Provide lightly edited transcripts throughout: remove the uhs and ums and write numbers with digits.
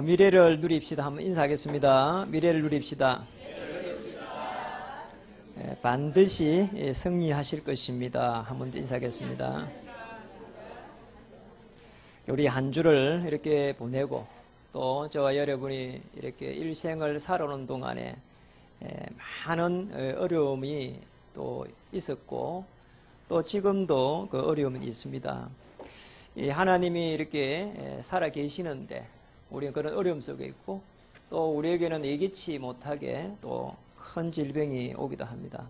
미래를 누립시다. 한번 인사하겠습니다. 미래를 누립시다. 반드시 승리하실 것입니다. 한번 더 인사하겠습니다. 우리 한 주를 이렇게 보내고 또 저와 여러분이 이렇게 일생을 살아오는 동안에 많은 어려움이 또 있었고 또 지금도 그 어려움이 있습니다. 하나님이 이렇게 살아 계시는데 우리는 그런 어려움 속에 있고 또 우리에게는 예기치 못하게 또 큰 질병이 오기도 합니다.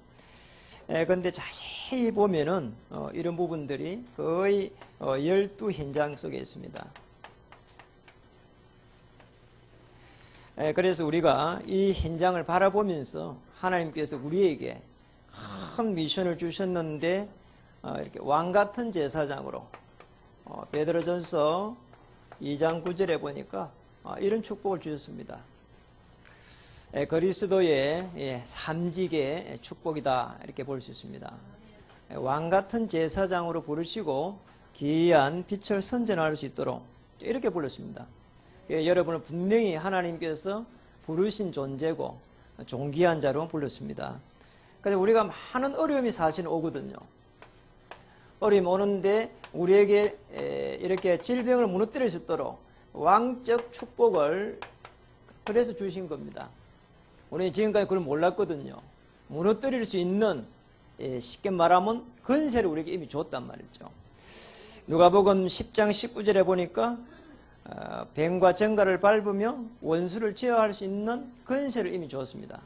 그런데 자세히 보면은 이런 부분들이 거의 12현장 속에 있습니다. 그래서 우리가 이 현장을 바라보면서 하나님께서 우리에게 큰 미션을 주셨는데 이렇게 왕같은 제사장으로 베드로전서 2장 9절에 보니까 이런 축복을 주셨습니다. 그리스도의 삼직의 축복이다 이렇게 볼 수 있습니다. 왕같은 제사장으로 부르시고 기이한 빛을 선전할 수 있도록 이렇게 불렀습니다. 여러분은 분명히 하나님께서 부르신 존재고 존귀한 자로 불렀습니다. 그래서 우리가 많은 어려움이 사실 오거든요. 어려움이 오는데 우리에게 이렇게 질병을 무너뜨릴 수 있도록 왕적 축복을 그래서 주신 겁니다. 우리는 지금까지 그걸 몰랐거든요. 무너뜨릴 수 있는 쉽게 말하면 권세를 우리에게 이미 줬단 말이죠. 누가복음 10장 19절에 보니까 뱀과 정갈을 밟으며 원수를 제어할 수 있는 권세를 이미 줬습니다.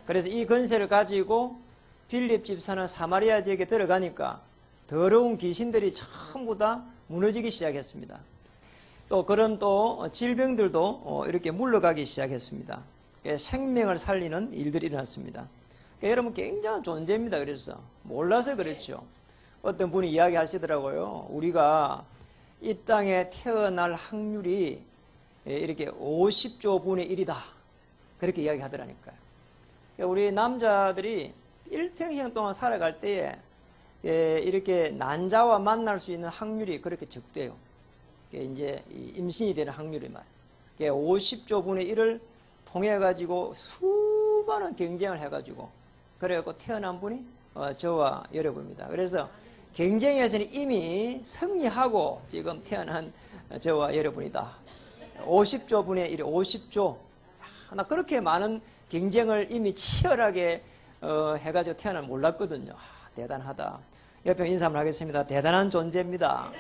그래서 이 권세를 가지고 빌립 집 사는 사마리아 지역에 들어가니까 더러운 귀신들이 전부 다 무너지기 시작했습니다. 또 그런 또 질병들도 이렇게 물러가기 시작했습니다. 생명을 살리는 일들이 일어났습니다. 여러분 굉장한 존재입니다. 그래서 몰라서 그렇죠. 어떤 분이 이야기하시더라고요. 우리가 이 땅에 태어날 확률이 이렇게 50조 분의 1이다. 그렇게 이야기하더라니까요. 우리 남자들이 일평생 동안 살아갈 때에 이렇게 난자와 만날 수 있는 확률이 그렇게 적대요. 이제 임신이 되는 확률이 말이에요. 50조 분의 1을 통해 가지고 수많은 경쟁을 해 가지고 그래갖고 태어난 분이 저와 여러분입니다. 그래서 경쟁에서는 이미 승리하고 지금 태어난 저와 여러분이다. 50조 분의 1, 50조. 나 그렇게 많은 경쟁을 이미 치열하게 해가지고 태어난 몰랐거든요. 대단하다. 옆에 인사 한번 하겠습니다. 대단한 존재입니다.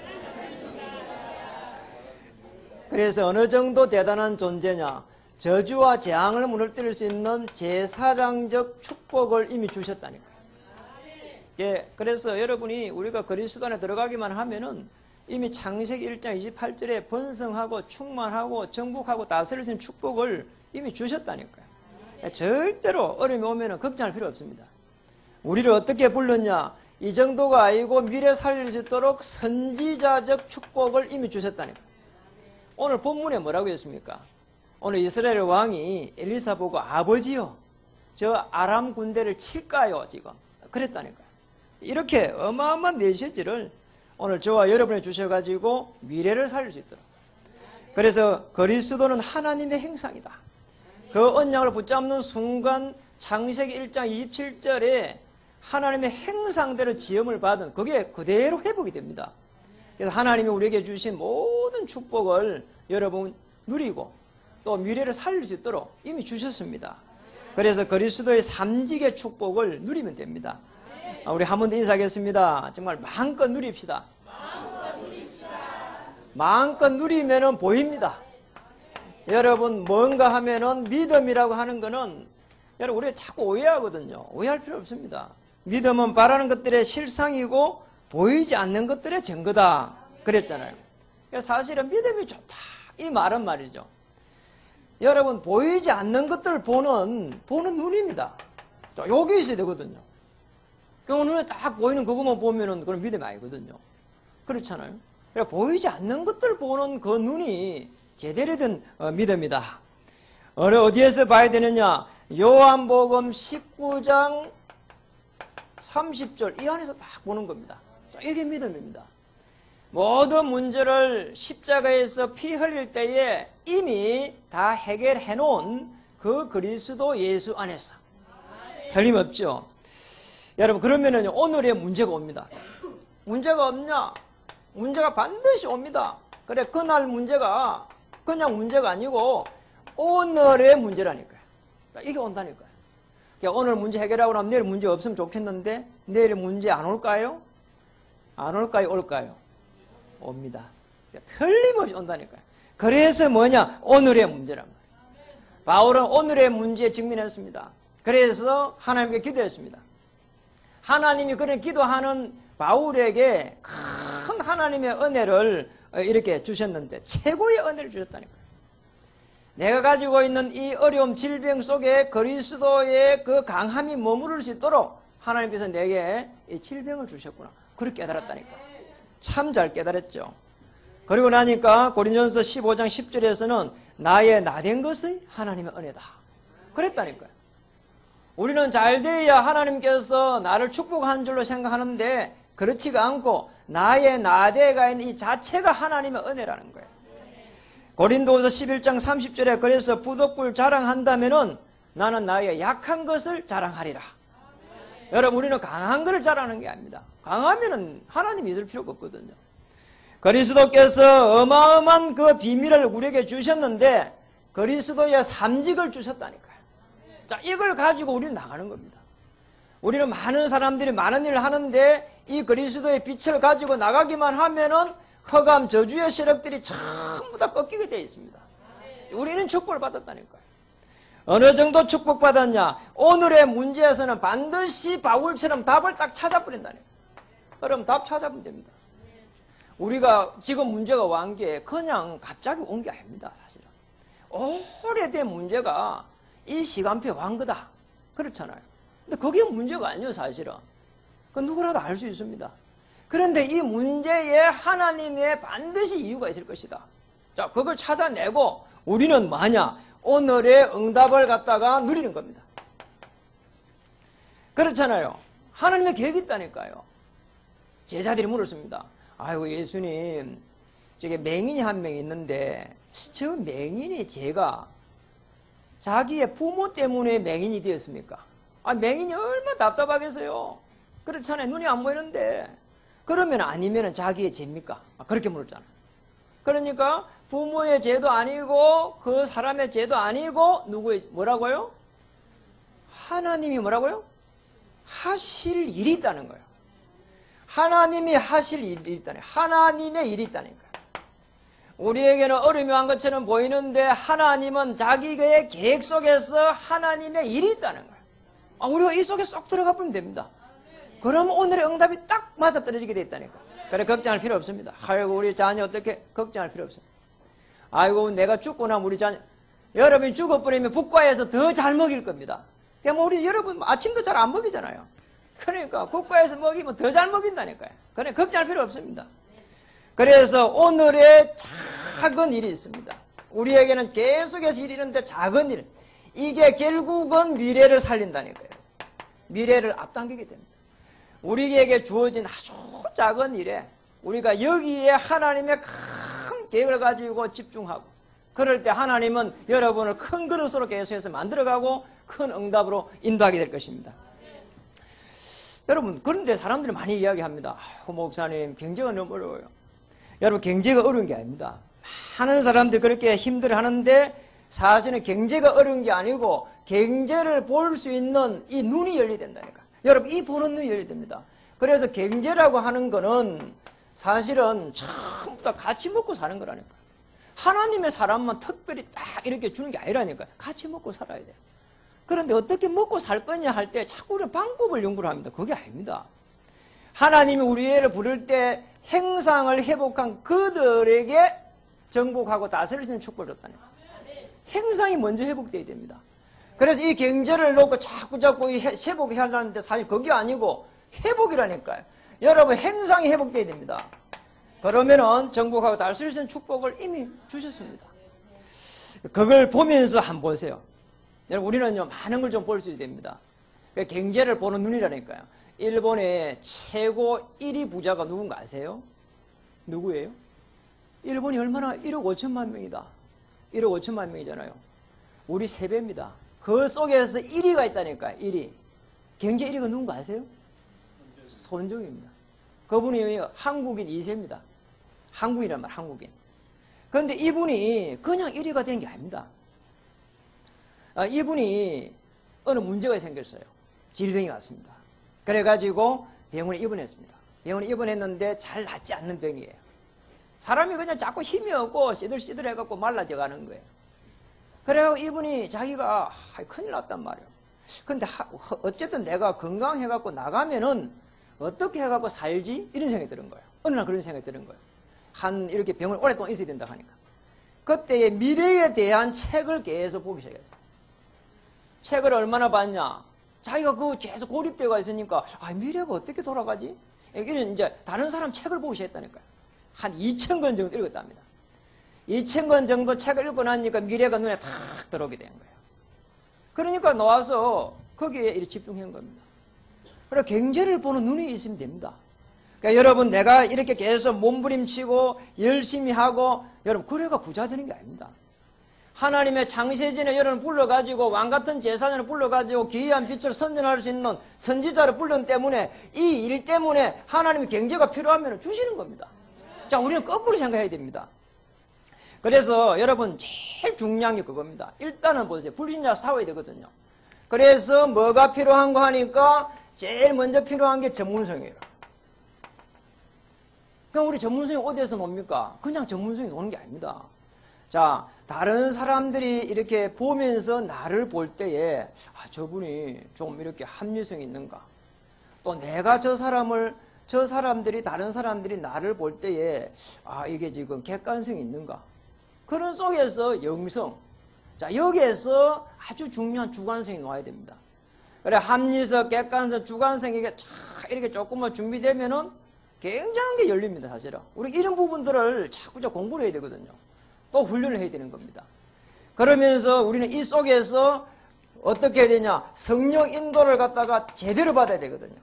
그래서 어느 정도 대단한 존재냐? 저주와 재앙을 무너뜨릴 수 있는 제사장적 축복을 이미 주셨다니까요. 그래서 여러분이 우리가 그리스도 안에 들어가기만 하면은 이미 창세기 1장 28절에 번성하고 충만하고 정복하고 다스릴 수 있는 축복을 이미 주셨다니까요. 절대로 어려움이 오면은 걱정할 필요 없습니다. 우리를 어떻게 불렀냐? 이 정도가 아니고 미래 살릴 수 있도록 선지자적 축복을 이미 주셨다니까요. 오늘 본문에 뭐라고 했습니까? 오늘 이스라엘 왕이 엘리사 보고 아버지요, 저 아람 군대를 칠까요? 지금 그랬다니까요. 이렇게 어마어마한 메시지를 오늘 저와 여러분이 주셔가지고 미래를 살릴 수 있도록. 그래서 그리스도는 하나님의 행상이다. 그 언약을 붙잡는 순간 창세기 1장 27절에 하나님의 행상대로 지음을 받은 그게 그대로 회복이 됩니다. 그래서 하나님이 우리에게 주신 모든 축복을 여러분 누리고 또 미래를 살릴 수 있도록 이미 주셨습니다. 그래서 그리스도의 삼직의 축복을 누리면 됩니다. 우리 한 번 더 인사하겠습니다. 정말 마음껏 누립시다. 마음껏 누리면은 보입니다. 여러분 뭔가 하면은 믿음이라고 하는 거는 여러분 우리가 자꾸 오해하거든요. 오해할 필요 없습니다. 믿음은 바라는 것들의 실상이고 보이지 않는 것들의 증거다 그랬잖아요. 사실은 믿음이 좋다 이 말은 말이죠. 여러분 보이지 않는 것들을 보는 눈입니다. 여기 있어야 되거든요. 그 눈에 딱 보이는 그것만 보면은 그건 믿음이 아니거든요. 그렇잖아요. 그러니까 보이지 않는 것들을 보는 그 눈이 제대로 된 믿음이다. 어디에서 봐야 되느냐? 요한복음 19장 30절 이 안에서 딱 보는 겁니다. 이게 믿음입니다. 모든 문제를 십자가에서 피 흘릴 때에 이미 다 해결해 놓은 그 그리스도 예수 안에서. 틀림없죠. 여러분, 그러면은 오늘의 문제가 옵니다. 문제가 없냐? 문제가 반드시 옵니다. 그래, 그날 문제가 그냥 문제가 아니고 오늘의 문제라니까요. 이게 온다니까요. 그러니까 오늘 문제 해결하고 나면 내일 문제 없으면 좋겠는데 내일 문제 안 올까요? 안 올까요? 올까요? 옵니다. 틀림없이 온다니까요. 그래서 뭐냐? 오늘의 문제란 말이에요. 바울은 오늘의 문제에 직면했습니다. 그래서 하나님께 기도했습니다. 하나님이 그런 기도하는 바울에게 큰 하나님의 은혜를 이렇게 주셨는데 최고의 은혜를 주셨다니까요. 내가 가지고 있는 이 어려움, 질병 속에 그리스도의 그 강함이 머무를 수 있도록 하나님께서 내게 이 질병을 주셨구나. 그렇게 깨달았다니까. 참 잘 깨달았죠. 그리고 나니까 고린도전서 15장 10절에서는 나의 나된 것의 하나님의 은혜다. 그랬다니까요. 우리는 잘 돼야 하나님께서 나를 축복한 줄로 생각하는데 그렇지가 않고 나의 나대가 있는 이 자체가 하나님의 은혜라는 거예요. 고린도후서 11장 30절에 그래서 부덕불 자랑한다면은 나는 나의 약한 것을 자랑하리라. 여러분, 우리는 강한 것을 자랑하는 게 아닙니다. 강하면은 하나님이 있을 필요가 없거든요. 그리스도께서 어마어마한 그 비밀을 우리에게 주셨는데 그리스도의 삼직을 주셨다니까요. 자, 이걸 가지고 우리는 나가는 겁니다. 우리는 많은 사람들이 많은 일을 하는데 이 그리스도의 빛을 가지고 나가기만 하면은 흑암 저주의 세력들이 전부 다 꺾이게 되어 있습니다. 우리는 축복을 받았다니까요. 어느 정도 축복받았냐? 오늘의 문제에서는 반드시 바울처럼 답을 딱 찾아버린다니까요. 그럼 답 찾아보면 됩니다. 우리가 지금 문제가 완 게 그냥 갑자기 온 게 아닙니다. 사실은 오래된 문제가 이 시간표에 완 거다. 그렇잖아요. 근데 그게 문제가 아니에요. 사실은 그 누구라도 알 수 있습니다. 그런데 이 문제에 하나님의 반드시 이유가 있을 것이다. 자, 그걸 찾아내고 우리는 뭐냐? 오늘의 응답을 갖다가 누리는 겁니다. 그렇잖아요. 하나님의 계획이 있다니까요. 제자들이 물었습니다. 아이고, 예수님, 저게 맹인이 한 명 있는데 저 맹인이 제가 자기의 부모 때문에 맹인이 되었습니까? 아, 맹인이 얼마나 답답하겠어요. 그렇잖아요. 눈이 안 보이는데. 그러면 아니면 자기의 죄입니까? 그렇게 물었잖아요. 그러니까 부모의 죄도 아니고 그 사람의 죄도 아니고 누구의 뭐라고요? 하나님이 뭐라고요? 하실 일이 있다는 거예요. 하나님이 하실 일이 있다는 거예요. 하나님의 일이 있다는 거예요. 우리에게는 어려움이 한 것처럼 보이는데 하나님은 자기의 계획 속에서 하나님의 일이 있다는 거예요. 우리가 이 속에 쏙 들어가 보면 됩니다. 그럼 오늘의 응답이 딱 맞아떨어지게 돼 있다니까. 그래, 걱정할 필요 없습니다. 아이고, 우리 자녀 어떻게 걱정할 필요 없어요. 아이고, 내가 죽고 나면 우리 자녀, 여러분이 죽어버리면 국가에서 더 잘 먹일 겁니다. 그냥 우리 여러분 아침도 잘 안 먹이잖아요. 그러니까 국가에서 먹이면 더 잘 먹인다니까요. 그래, 걱정할 필요 없습니다. 그래서 오늘의 작은 일이 있습니다. 우리에게는 계속해서 일이 있는데 작은 일, 이게 결국은 미래를 살린다니까요. 미래를 앞당기게 됩니다. 우리에게 주어진 아주 작은 일에 우리가 여기에 하나님의 큰 계획을 가지고 집중하고, 그럴 때 하나님은 여러분을 큰 그릇으로 계속해서 만들어가고 큰 응답으로 인도하게 될 것입니다. 여러분, 그런데 사람들이 많이 이야기합니다. 목사님, 경제가 너무 어려워요. 여러분, 경제가 어려운 게 아닙니다. 많은 사람들이 그렇게 힘들어하는데 사실은 경제가 어려운 게 아니고 경제를 볼 수 있는 이 눈이 열려야 된다니까. 여러분, 이 보는 눈이 열려야 됩니다. 그래서 경제라고 하는 거는 사실은 전부 다 같이 먹고 사는 거라니까. 하나님의 사람만 특별히 딱 이렇게 주는 게 아니라니까. 같이 먹고 살아야 돼요. 그런데 어떻게 먹고 살 거냐 할 때 자꾸 우리 방법을 연구를 합니다. 그게 아닙니다. 하나님이 우리를 부를 때 행상을 회복한 그들에게 정복하고 다스리시는 축복을 줬다니까. 행상이 먼저 회복돼야 됩니다. 그래서 이 경제를 놓고 자꾸 회복하려는데 사실 그게 아니고 회복이라니까요. 여러분, 행상이 회복돼야 됩니다. 그러면은 정복하고 다스리시는 축복을 이미 주셨습니다. 그걸 보면서 한번 보세요. 여러분, 우리는요, 많은 걸 좀 볼 수 있어야 됩니다. 경제를 보는 눈이라니까요. 일본의 최고 1위 부자가 누군가 아세요? 누구예요? 일본이 얼마나 1억 5천만 명이다. 1억 5천만 명이잖아요. 우리 3배입니다. 그 속에서 1위가 있다니까. 1위. 경제 1위가 누군가 아세요? 손정희입니다. 그분이 한국인 2세입니다. 한국이란 말, 한국인. 그런데 이분이 그냥 1위가 된 게 아닙니다. 이분이 어느 문제가 생겼어요. 질병이 왔습니다. 그래가지고 병원에 입원했습니다. 병원에 입원했는데 잘 낫지 않는 병이에요. 사람이 그냥 자꾸 힘이 없고 시들시들해갖고 말라져 가는 거예요. 그래서 이분이 자기가 큰일 났단 말이에요. 근데 어쨌든 내가 건강해갖고 나가면은 어떻게 해갖고 살지? 이런 생각이 드는 거예요. 어느 날 그런 생각이 드는 거예요. 이렇게 병원에 오랫동안 있어야 된다 하니까. 그때의 미래에 대한 책을 계속 보기 시작했어요. 책을 얼마나 봤냐? 자기가 계속 고립되어 있으니까, 미래가 어떻게 돌아가지? 이런 이제 다른 사람 책을 보기 시작했다니까요. 한 2,000권 정도 읽었답니다. 2,000권 정도 책을 읽고 나니까 미래가 눈에 탁 들어오게 된 거예요. 그러니까 나와서 거기에 이렇게 집중한 겁니다. 그래 경제를 보는 눈이 있으면 됩니다. 그러니까 여러분 내가 이렇게 계속 몸부림치고 열심히 하고 여러분 그래가 부자 되는 게 아닙니다. 하나님의 창세전에 여러분 불러가지고 왕같은 제사장을 불러가지고 기이한 빛을 선전할 수 있는 선지자를 불른 때문에 이 일 때문에 하나님의 경제가 필요하면 주시는 겁니다. 자, 우리는 거꾸로 생각해야 됩니다. 그래서 여러분 제일 중요한 게 그겁니다. 일단은 보세요. 불신자 싸워야 되거든요. 그래서 뭐가 필요한가 하니까 제일 먼저 필요한 게 전문성이에요. 그럼 우리 전문성이 어디에서 놉니까? 그냥 전문성이 노는 게 아닙니다. 자, 다른 사람들이 이렇게 보면서 나를 볼 때에 저분이 좀 이렇게 합리성이 있는가? 또 내가 저 사람들이 다른 사람들이 나를 볼 때에 이게 지금 객관성이 있는가? 그런 속에서 영성. 자, 여기에서 아주 중요한 주관성이 나와야 됩니다. 그래 합리성, 객관성, 주관성 이게 이렇게 조금만 준비되면은 굉장한 게 열립니다, 사실은. 우리 이런 부분들을 자꾸 공부를 해야 되거든요. 또 훈련을 해야 되는 겁니다. 그러면서 우리는 이 속에서 어떻게 해야 되냐? 성령 인도를 갖다가 제대로 받아야 되거든요.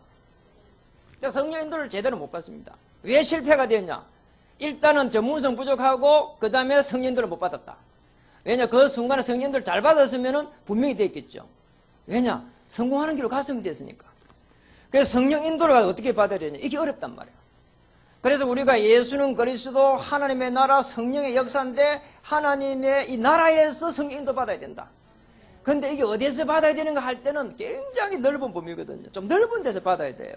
성령 인도를 제대로 못 받습니다. 왜 실패가 됐냐? 일단은 전문성 부족하고 그 다음에 성령 인도를 못 받았다. 왜냐? 그 순간에 성령 인도를 잘 받았으면 분명히 됐겠죠. 왜냐? 성공하는 길로 갔으면 됐으니까. 그래서 성령 인도를 어떻게 받아야 되냐? 이게 어렵단 말이에요. 그래서 우리가 예수는 그리스도 하나님의 나라 성령의 역사인데 하나님의 이 나라에서 성령 인도 받아야 된다. 근데 이게 어디에서 받아야 되는가 할 때는 굉장히 넓은 범위거든요. 좀 넓은 데서 받아야 돼요.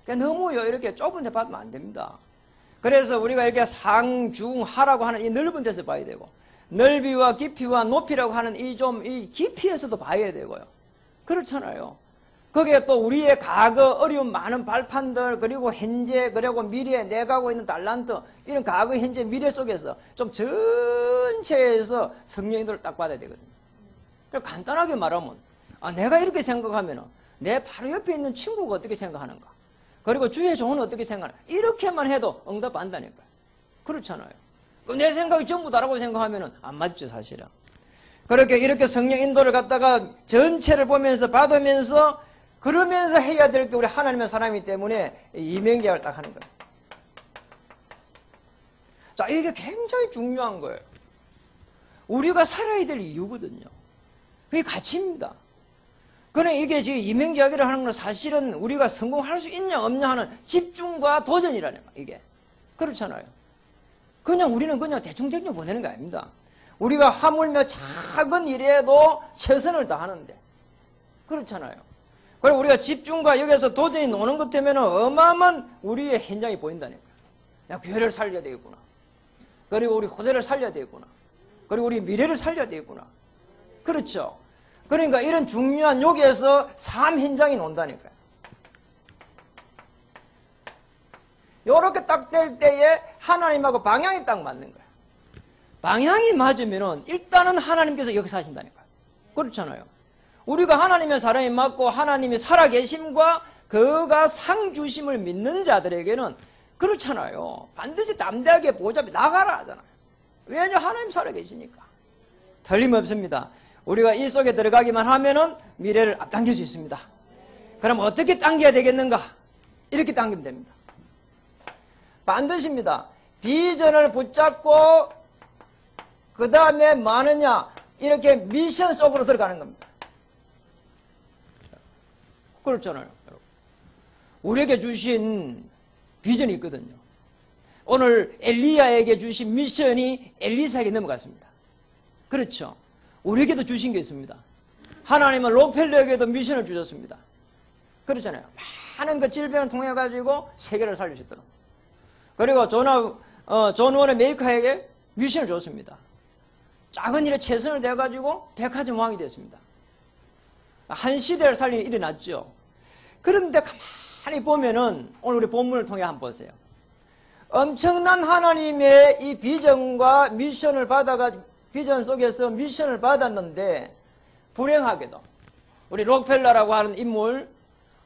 그러니까 너무요 이렇게 좁은 데 받으면 안 됩니다. 그래서 우리가 이렇게 상중하라고 하는 이 넓은 데서 봐야 되고 넓이와 깊이와 높이라고 하는 이 깊이에서도 봐야 되고요. 그렇잖아요. 거기에 또 우리의 과거 어려운 많은 발판들 그리고 현재 그리고 미래에 내가 하고 있는 달란트 이런 과거 현재 미래 속에서 좀 전체에서 성령인도를 딱 받아야 되거든요. 그러니까 간단하게 말하면 내가 이렇게 생각하면 내 바로 옆에 있는 친구가 어떻게 생각하는가 그리고 주위의 종은 어떻게 생각하는가 이렇게만 해도 응답한다니까요. 그렇잖아요. 내 생각이 전부 다라고 생각하면 안 맞죠 사실은. 그렇게 이렇게 성령 인도를 갖다가 전체를 보면서 받으면서 그러면서 해야 될 게 우리 하나님의 사람이기 때문에 이명계약을 딱 하는 거예요. 자, 이게 굉장히 중요한 거예요. 우리가 살아야 될 이유거든요. 그게 가치입니다. 그래 이게 지금 이명계약이라 하는 건 사실은 우리가 성공할 수 있냐 없냐 하는 집중과 도전이라는 거예요. 이게 그렇잖아요. 그냥 우리는 그냥 대충대충 보내는 거 아닙니다. 우리가 하물며 작은 일에도 최선을 다하는데 그렇잖아요. 그리고 우리가 집중과 여기서 도전이 노는 것 때문에 어마어마한 우리의 현장이 보인다니까요. 야, 교회를 살려야 되겠구나. 그리고 우리 후대를 살려야 되겠구나. 그리고 우리 미래를 살려야 되겠구나. 그렇죠. 그러니까 이런 중요한 여기에서 삶 현장이 논다니까요. 요렇게 딱 될 때에 하나님하고 방향이 딱 맞는 거예요. 방향이 맞으면은 일단은 하나님께서 역사하신다니까요. 그렇잖아요. 우리가 하나님의 사랑이 맞고 하나님이 살아계심과 그가 상 주심을 믿는 자들에게는 그렇잖아요. 반드시 담대하게 보좌에 나가라 하잖아요. 왜냐? 하나님 살아계시니까. 틀림없습니다. 우리가 이 속에 들어가기만 하면은 미래를 앞당길 수 있습니다. 그럼 어떻게 당겨야 되겠는가? 이렇게 당기면 됩니다. 반드시입니다. 비전을 붙잡고 그 다음에 많으냐 이렇게 미션 속으로 들어가는 겁니다. 그렇잖아요. 우리에게 주신 비전이 있거든요. 오늘 엘리야에게 주신 미션이 엘리사에게 넘어갔습니다. 그렇죠. 우리에게도 주신 게 있습니다. 하나님은 록펠러에게도 미션을 주셨습니다. 그렇잖아요. 많은 그 질병을 통해 가지고 세계를 살리셨더라. 그리고 존 원의 메이커에게 미션을 줬습니다. 작은 일에 최선을 다해 가지고 백화점 왕이 됐습니다. 한 시대를 살리는 일이 났죠. 그런데 가만히 보면은 오늘 우리 본문을 통해 한번 보세요. 엄청난 하나님의 이 비전과 미션을 받아가지고 비전 속에서 미션을 받았는데 불행하게도 우리 록펠러라고 하는 인물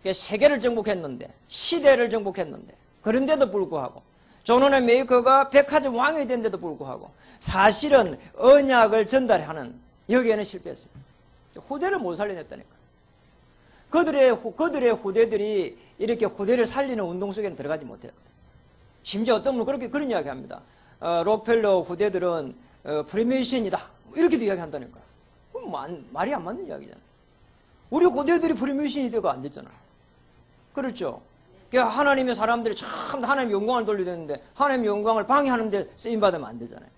세계를 정복했는데 시대를 정복했는데 그런데도 불구하고 존 원의 메이커가 백화점 왕이 된데도 불구하고 사실은 언약을 전달하는 여기에는 실패했습니다. 후대를 못 살려냈다니까. 그들의 후대들이 이렇게 후대를 살리는 운동 속에는 들어가지 못해요. 심지어 어떤 분은 그런 이야기 합니다. 록펠러 후대들은 프리메이션이다. 이렇게도 이야기한다니까요. 그럼 말이 안 맞는 이야기잖아요. 우리 후대들이 프리메이션이 되고 안 됐잖아요. 그렇죠. 그러니까 하나님의 사람들이 참 하나님의 영광을 돌려야 되는데 하나님의 영광을 방해하는 데 쓰임받으면 안 되잖아요.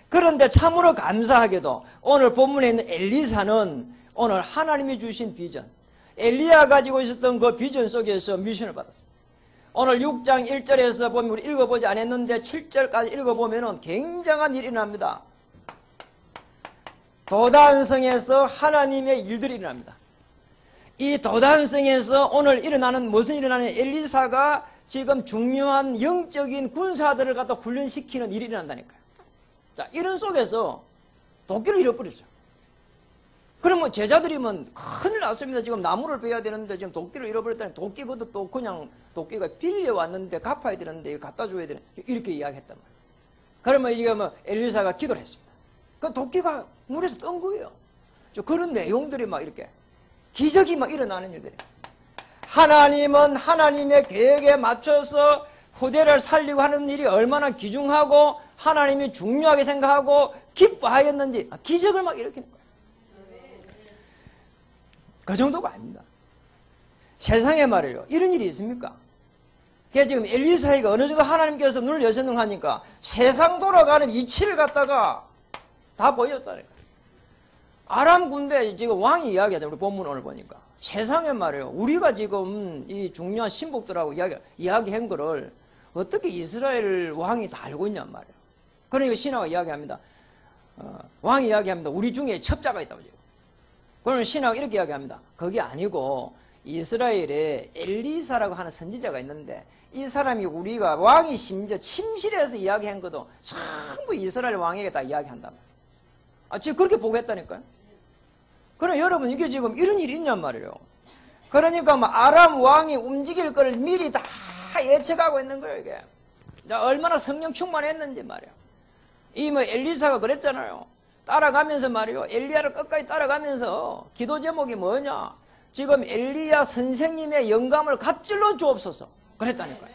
그런데 참으로 감사하게도 오늘 본문에 있는 엘리사는 오늘 하나님이 주신 비전, 엘리야가 가지고 있었던 그 비전 속에서 미션을 받았습니다. 오늘 6장 1절에서 보면 우리 읽어보지 않았는데 7절까지 읽어보면 굉장한 일이 일어납니다. 도단성에서 하나님의 일들이 일어납니다. 이 도단성에서 오늘 일어나는 무슨 일어나는 엘리사가 지금 중요한 영적인 군사들을 갖다 훈련시키는 일이 일어난다니까요. 자, 이런 속에서 도끼를 잃어버렸어요. 그러면 제자들이면 큰일 났습니다. 지금 나무를 베야 되는데 지금 도끼를 잃어버렸다니 도끼 그것도 또 그냥 도끼가 빌려왔는데 갚아야 되는데 이거 갖다 줘야 되는 이렇게 이야기했단 말이에요. 그러면 이게 뭐 엘리사가 기도를 했습니다. 그 도끼가 물에서 뜬 거예요. 그런 내용들이 막 이렇게 기적이 막 일어나는 일들이에요. 하나님은 하나님의 계획에 맞춰서 후대를 살리고 하는 일이 얼마나 귀중하고 하나님이 중요하게 생각하고 기뻐하였는지 기적을 막 일으키는 거예요. 그 정도가 아닙니다. 세상에 말이에요. 이런 일이 있습니까? 그게 지금 엘리사가 어느 정도 하나님께서 눈을 여셨는 하니까 세상 돌아가는 이치를 갖다가 다 보여줬다니까. 아람 군대 지금 왕이 이야기하죠. 우리 본문 오늘 보니까. 세상에 말이에요. 우리가 지금 이 중요한 신복들하고 이야기한 거를 어떻게 이스라엘 왕이 다 알고 있냔 말이에요. 그러니까 신하가 이야기합니다. 왕이 이야기합니다. 우리 중에 첩자가 있다고. 그러면 신하가 이렇게 이야기합니다. 그게 아니고 이스라엘에 엘리사라고 하는 선지자가 있는데 이 사람이 우리가 왕이 심지어 침실에서 이야기한 것도 전부 이스라엘 왕에게 다 이야기한단 말이에요. 지금 그렇게 보겠다니까요. 그럼 여러분 이게 지금 이런 일이 있냔 말이에요. 그러니까 뭐 아람 왕이 움직일 걸 미리 다 예측하고 있는 거예요. 이게 얼마나 성령 충만했는지 말이에요. 이 뭐 엘리사가 그랬잖아요. 따라가면서 말이에요. 엘리야를 끝까지 따라가면서 기도 제목이 뭐냐? 지금 엘리야 선생님의 영감을 갑질로 주옵소서. 그랬다니까요.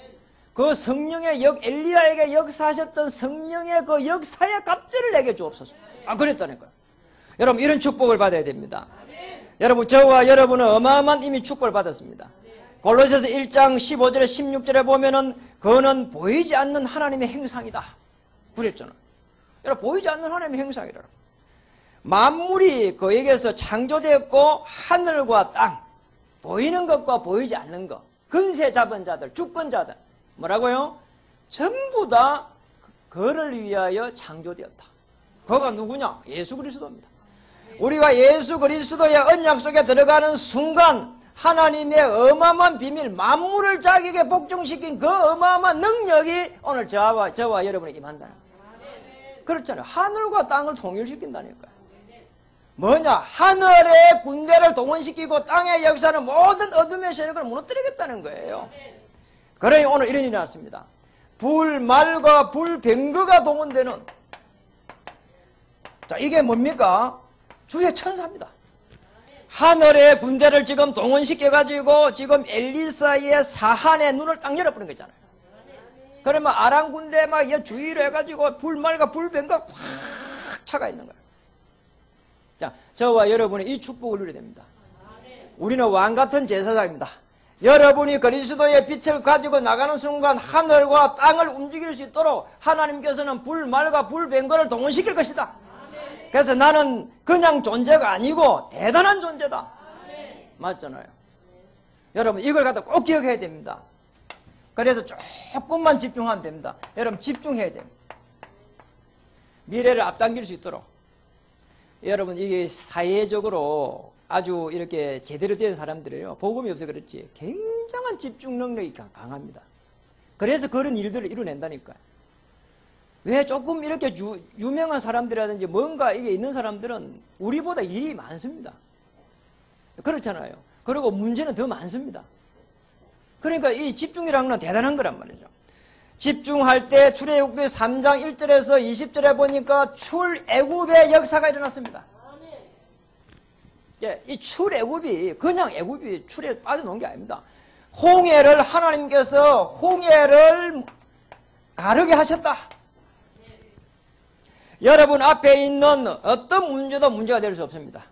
그 성령의 엘리야에게 역사하셨던 성령의 그 역사의 갑질을 내게 주옵소서. 그랬다니까요. 여러분 이런 축복을 받아야 됩니다. 여러분 저와 여러분은 어마어마한 이미 축복을 받았습니다. 골로새서 1장 15절에 16절에 보면은 그는 보이지 않는 하나님의 행상이다. 그랬잖아요. 여러분 보이지 않는 하나님의 행상이라. 만물이 그에게서 창조되었고 하늘과 땅, 보이는 것과 보이지 않는 것, 근세 잡은 자들, 주권자들 뭐라고요? 전부 다 그를 위하여 창조되었다. 그가 누구냐? 예수 그리스도입니다. 우리가 예수 그리스도의 언약 속에 들어가는 순간 하나님의 어마어마한 비밀, 만물을 자기에게 복종시킨 그 어마어마한 능력이 오늘 저와 여러분에게 임한다. 그렇잖아요. 하늘과 땅을 통일시킨다니까요. 뭐냐? 하늘의 군대를 동원시키고 땅의 역사는 모든 어둠의 세력을 무너뜨리겠다는 거예요. 그러니 오늘 이런 일이 났습니다. 불말과 불병거가 동원되는, 자, 이게 뭡니까? 주의 천사입니다. 하늘의 군대를 지금 동원시켜가지고 지금 엘리사의 사한의 눈을 딱 열어버린 거잖아요. 그러면 아랑군대 막 주의를 해가지고 불말과 불변과 확 차가 있는 거예요. 자, 저와 여러분이 이 축복을 누려야 됩니다. 우리는 왕같은 제사장입니다. 여러분이 그리스도의 빛을 가지고 나가는 순간 하늘과 땅을 움직일 수 있도록 하나님께서는 불말과 불변과를 동원시킬 것이다. 그래서 나는 그냥 존재가 아니고 대단한 존재다. 맞잖아요. 여러분 이걸 갖다 꼭 기억해야 됩니다. 그래서 조금만 집중하면 됩니다. 여러분 집중해야 됩니다. 미래를 앞당길 수 있도록. 여러분 이게 사회적으로 아주 이렇게 제대로 된 사람들이에요. 복음이 없어 그렇지 굉장한 집중 능력이 강합니다. 그래서 그런 일들을 이뤄낸다니까요. 왜 조금 이렇게 유명한 사람들이라든지 뭔가 이게 있는 사람들은 우리보다 일이 많습니다. 그렇잖아요. 그리고 문제는 더 많습니다. 그러니까 이 집중이라는 건 대단한 거란 말이죠. 집중할 때 출애굽기 3장 1절에서 20절에 보니까 출애굽의 역사가 일어났습니다. 이 출애굽이 그냥 애굽이 출에 빠져놓은 게 아닙니다. 홍해를 하나님께서 홍해를 가르게 하셨다. 여러분 앞에 있는 어떤 문제도 문제가 될 수 없습니다.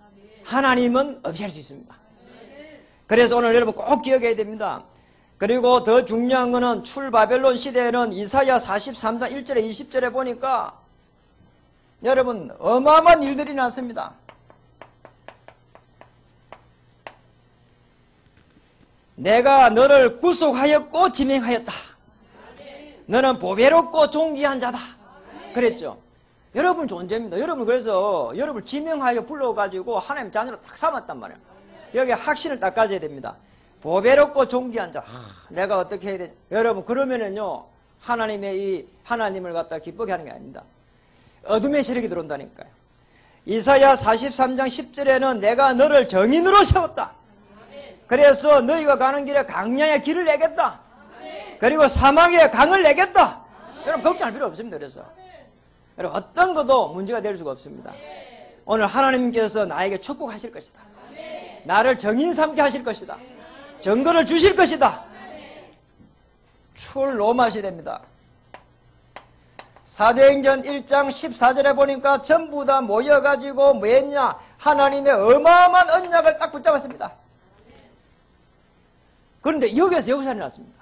하나님은 없앨 수 있습니다. 그래서 오늘 여러분 꼭 기억해야 됩니다. 그리고 더 중요한 거는 출바벨론 시대에는 이사야 43장 1절에 20절에 보니까 여러분 어마어마한 일들이 났습니다. 내가 너를 구속하였고 지명하였다. 너는 보배롭고 존귀한 자다. 그랬죠. 여러분 존재입니다. 여러분 그래서 여러분 지명하여 불러가지고 하나님 자녀로 딱 삼았단 말이에요. 여기 확신을 딱 가져야 됩니다. 보배롭고 존귀한 자. 내가 어떻게 해야 되지? 여러분 그러면은요 하나님의 이 하나님을 갖다 기쁘게 하는 게 아닙니다. 어둠의 세력이 들어온다니까요. 이사야 43장 10절에는 내가 너를 정인으로 세웠다. 그래서 너희가 가는 길에 강량의 길을 내겠다. 그리고 사막에 강을 내겠다. 여러분 걱정할 필요 없습니다. 그래서 여러분 어떤 것도 문제가 될 수가 없습니다. 오늘 하나님께서 나에게 축복하실 것이다. 나를 정인 삼게 하실 것이다. 증거를 주실 것이다. 출로마 시대입니다. 사도행전 1장 14절에 보니까 전부 다 모여가지고 뭐 했냐? 하나님의 어마어마한 언약을 딱 붙잡았습니다. 그런데 여기에서 역사가 일어났습니다.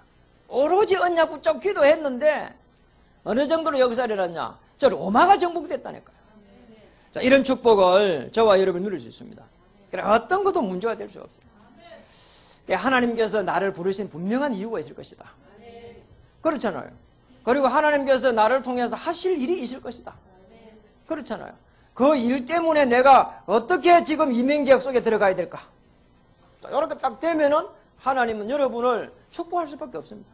오로지 언약 붙잡고 기도했는데 어느 정도로 역사가 일어났냐? 저 로마가 정복됐다니까요. 자, 이런 축복을 저와 여러분이 누릴 수 있습니다. 그래 어떤 것도 문제가 될 수 없어요. 하나님께서 나를 부르신 분명한 이유가 있을 것이다. 그렇잖아요. 그리고 하나님께서 나를 통해서 하실 일이 있을 것이다. 그렇잖아요. 그 일 때문에 내가 어떻게 지금 이민계약 속에 들어가야 될까? 이렇게 딱 되면은 하나님은 여러분을 축복할 수밖에 없습니다.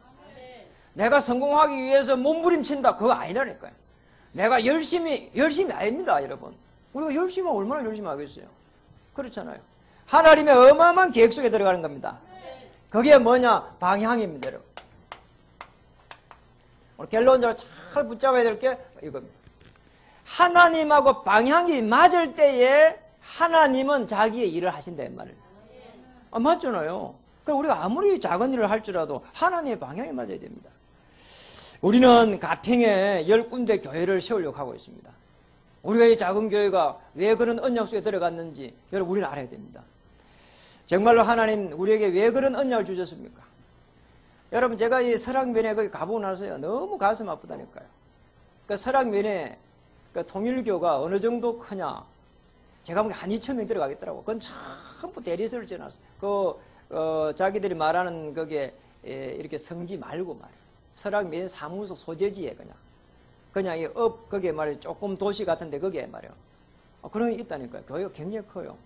내가 성공하기 위해서 몸부림친다. 그거 아니라니까요. 내가 열심히 아닙니다, 여러분. 우리가 열심히 하면 얼마나 열심히 하겠어요. 그렇잖아요. 하나님의 어마어마한 계획 속에 들어가는 겁니다. 그게 뭐냐? 방향입니다, 여러분. 오늘 결론적으로 잘 붙잡아야 될 게 이겁니다. 하나님하고 방향이 맞을 때에 하나님은 자기의 일을 하신다는 말을. 맞잖아요. 그럼 우리가 아무리 작은 일을 할지라도 하나님의 방향에 맞아야 됩니다. 우리는 가평에 10군데 교회를 세우려고 하고 있습니다. 우리가 이 작은 교회가 왜 그런 언약 속에 들어갔는지 여러분 우리는 알아야 됩니다. 정말로 하나님 우리에게 왜 그런 언약을 주셨습니까? 여러분 제가 이 설악면에 거기 가보고 나서요 너무 가슴 아프다니까요. 그 설악면에 그 통일교가 어느 정도 크냐? 제가 보기엔 한 2,000명 들어가겠더라고. 그건 전부 대리석을 지어놨어요. 자기들이 말하는 그게 이렇게 성지 말고 말이에요. 설악면 사무소 소재지에 그냥 이 거기에 말이에요. 조금 도시 같은데 거기에 말이에요. 그런 게 있다니까요. 교회가 굉장히 커요.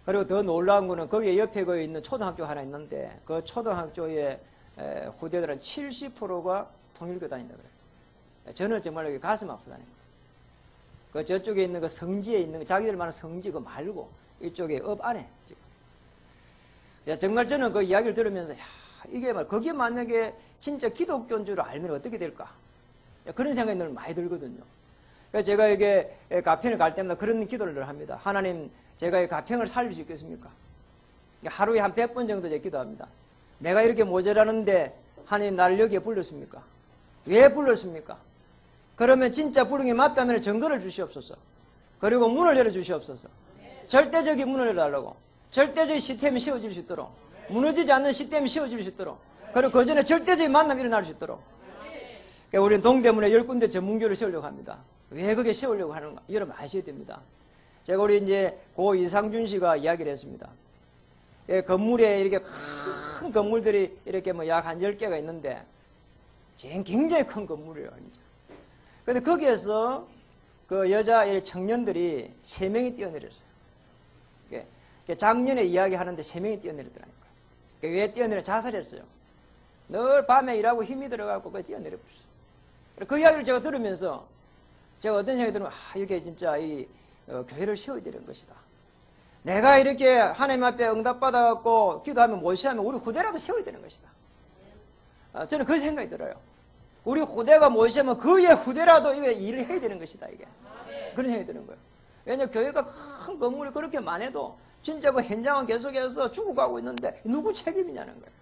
그리고 더 놀라운 거는 거기에 옆에 있는 초등학교 하나 있는데 그 초등학교의 후대들은 70%가 통일교 다닌다 그래요. 저는 정말 여기 가슴 아프다니까요. 그 저쪽에 있는 그 성지에 있는 자기들 말하는 성지 그 말고 이쪽에 업 안에 지금. 정말 저는 그 이야기를 들으면서 이게 거기에 만약에 진짜 기독교인 줄 알면 어떻게 될까? 그런 생각이 늘 많이 들거든요. 그래서 제가 이게 가평을 갈 때마다 그런 기도를 늘 합니다. 하나님, 제가 이 가평을 살릴 수 있겠습니까? 하루에 한 100번 정도 제가 기도합니다. 내가 이렇게 모자라는데 하나님 나를 여기에 불렀습니까? 왜 불렀습니까? 그러면 진짜 부른 게 맞다면 증거를 주시옵소서. 그리고 문을 열어주시옵소서. 절대적인 문을 열어달라고. 절대적인 시스템이 세워질 수 있도록, 무너지지 않는 시스템이 세워질 수 있도록, 그리고 그 전에 절대적인 만남이 일어날 수 있도록. 그러니까 우리는 동대문에 10군데 전문교를 세우려고 합니다. 왜 그게 세우려고 하는가? 여러분 아셔야 됩니다. 제가 우리 이제 고 이상준 씨가 이야기를 했습니다. 예, 건물에 이렇게 큰 건물들이 이렇게 뭐 약 한 10개가 있는데, 굉장히 큰 건물이에요. 근데 거기에서 그 여자 청년들이 3명이 뛰어내렸어요. 작년에 이야기하는데 3명이 뛰어내렸더라니까요. 왜 뛰어내려? 자살했어요. 늘 밤에 일하고 힘이 들어가고 뛰어내려버렸어요. 그 이야기를 제가 들으면서 제가 어떤 생각이 들으면, 이게 진짜 교회를 세워야 되는 것이다. 내가 이렇게 하나님 앞에 응답받아갖고 기도하면 못시하면 우리 후대라도 세워야 되는 것이다. 저는 그 생각이 들어요. 우리 후대가 못시하면 그의 후대라도 일을 해야 되는 것이다, 이게. 그런 생각이 드는 거예요. 왜냐하면 교회가 큰 건물이 그렇게 많아도 진짜 그 현장은 계속해서 죽어가고 있는데 누구 책임이냐는 거예요.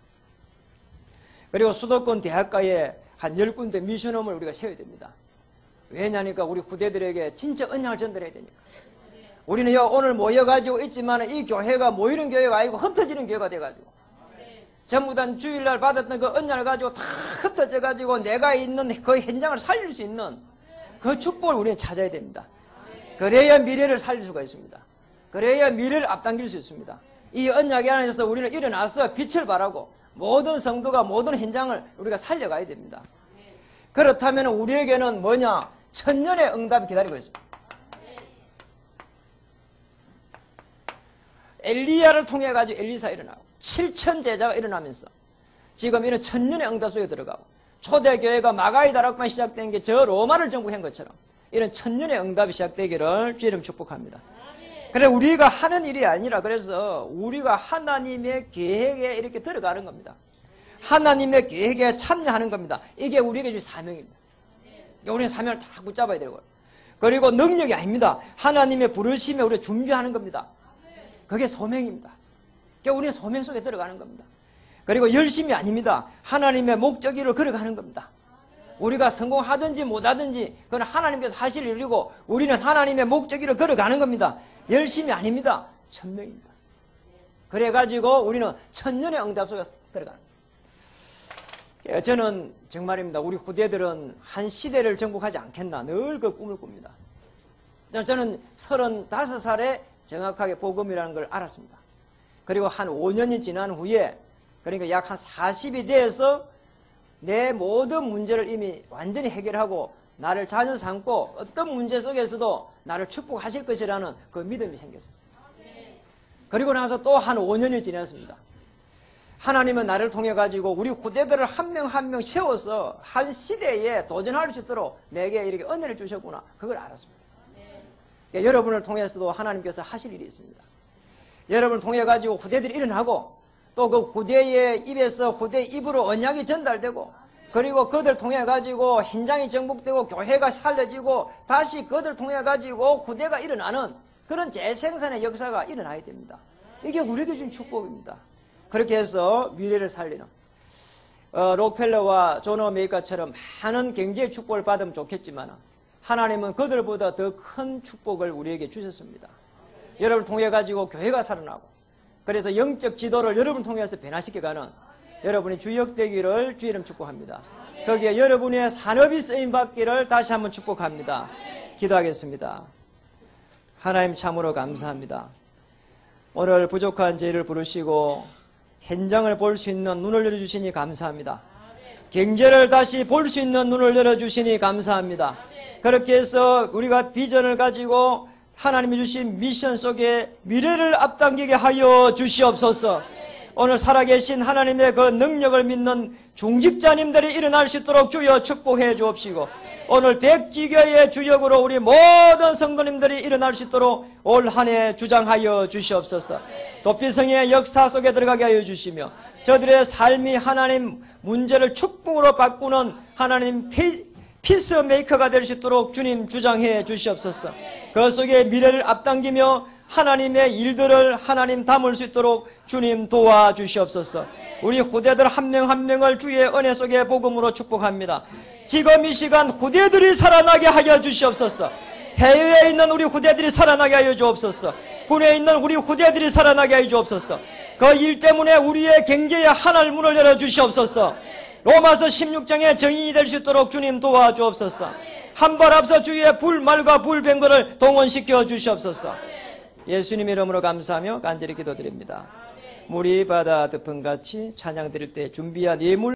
그리고 수도권 대학가에 한 10군데 미션홈을 우리가 세워야 됩니다. 왜냐니까 우리 후대들에게 진짜 언약을 전달해야 되니까. 우리는 오늘 모여가지고 있지만 이 교회가 모이는 교회가 아니고 흩어지는 교회가 돼가지고 전부 다 주일날 받았던 그 언약을 가지고 다 흩어져가지고 내가 있는 그 현장을 살릴 수 있는 그 축복을 우리는 찾아야 됩니다. 그래야 미래를 살릴 수가 있습니다. 그래야 미래를 앞당길 수 있습니다. 이 언약의 안에서 우리는 일어나서 빛을 발하고 모든 성도가 모든 현장을 우리가 살려가야 됩니다. 그렇다면 우리에게는 뭐냐? 천년의 응답이 기다리고 있습니다. 엘리야를 통해 가지고 엘리사 일어나고 7천 제자가 일어나면서 지금 이런 천년의 응답 속에 들어가고 초대교회가 마가이 다락방 시작된 게 저 로마를 정복한 것처럼 이런 천년의 응답이 시작되기를 주님 축복합니다. 그래 우리가 하는 일이 아니라 그래서 우리가 하나님의 계획에 이렇게 들어가는 겁니다. 하나님의 계획에 참여하는 겁니다. 이게 우리에게 주신 사명입니다. 우리는 사명을 다 붙잡아야 되고요. 그리고 능력이 아닙니다. 하나님의 부르심에 우리가 준비하는 겁니다. 그게 소명입니다. 그러니까 우리는 소명 속에 들어가는 겁니다. 그리고 열심이 아닙니다. 하나님의 목적으로 걸어가는 겁니다. 우리가 성공하든지 못하든지 그건 하나님께서 하실 일이고 우리는 하나님의 목적으로 걸어가는 겁니다. 열심이 아닙니다. 천명입니다. 그래가지고 우리는 천년의 응답 속에 들어가는 겁니다. 저는 정말입니다. 우리 후대들은 한 시대를 정복하지 않겠나 늘 그 꿈을 꿉니다. 저는 35살에 정확하게 복음이라는 걸 알았습니다. 그리고 한 5년이 지난 후에 그러니까 약 한 40이 돼서 내 모든 문제를 이미 완전히 해결하고 나를 자녀 삼고 어떤 문제 속에서도 나를 축복하실 것이라는 그 믿음이 생겼어요. 그리고 나서 또 한 5년이 지났습니다. 하나님은 나를 통해 가지고 우리 후대들을 한 명 한 명 세워서 한 시대에 도전할 수 있도록 내게 이렇게 은혜를 주셨구나. 그걸 알았습니다. 그러니까 여러분을 통해서도 하나님께서 하실 일이 있습니다. 여러분을 통해 가지고 후대들이 일어나고 또 그 후대의 입에서 후대의 입으로 언약이 전달되고 그리고 그들 통해 가지고 현장이 정복되고 교회가 살려지고 다시 그들 통해 가지고 후대가 일어나는 그런 재생산의 역사가 일어나야 됩니다. 이게 우리에게 준 축복입니다. 그렇게 해서 미래를 살리는 록펠러와 존 메이커처럼 많은 경제의 축복을 받으면 좋겠지만 하나님은 그들보다 더 큰 축복을 우리에게 주셨습니다. 여러분을 통해 가지고 교회가 살아나고 그래서 영적 지도를 여러분을 통해서 변화시켜가는 여러분이 주역되기를 주의 이름 축복합니다. 거기에 여러분의 산업이 쓰임받기를 다시 한번 축복합니다. 기도하겠습니다. 하나님 참으로 감사합니다. 오늘 부족한 저희를 부르시고 현장을 볼 수 있는 눈을 열어주시니 감사합니다. 경제를 다시 볼 수 있는 눈을 열어주시니 감사합니다. 그렇게 해서 우리가 비전을 가지고 하나님이 주신 미션 속에 미래를 앞당기게 하여 주시옵소서. 오늘 살아계신 하나님의 그 능력을 믿는 중직자님들이 일어날 수 있도록 주여 축복해 주옵시고 오늘 백지교의 주역으로 우리 모든 성도님들이 일어날 수 있도록 올 한 해 주장하여 주시옵소서. 도피성의 역사 속에 들어가게 하여 주시며 저들의 삶이 하나님 문제를 축복으로 바꾸는 하나님 피스메이커가 될 수 있도록 주님 주장해 주시옵소서. 그 속에 미래를 앞당기며 하나님의 일들을 하나님 담을 수 있도록 주님 도와주시옵소서. 우리 후대들 한 명 한 명을 주의 은혜 속에 복음으로 축복합니다. 지금 이 시간 후대들이 살아나게 하여 주시옵소서. 해외에 있는 우리 후대들이 살아나게 하여 주옵소서. 군에 있는 우리 후대들이 살아나게 하여 주옵소서. 그 일 때문에 우리의 경제의 하늘 문을 열어 주시옵소서. 로마서 16장의 정인이 될 수 있도록 주님 도와주옵소서. 한 발 앞서 주의 불말과 불병거를 동원시켜 주시옵소서. 예수님 이름으로 감사하며 간절히 기도드립니다. 물이 바다 덮음같이 찬양 드릴 때 준비한 예물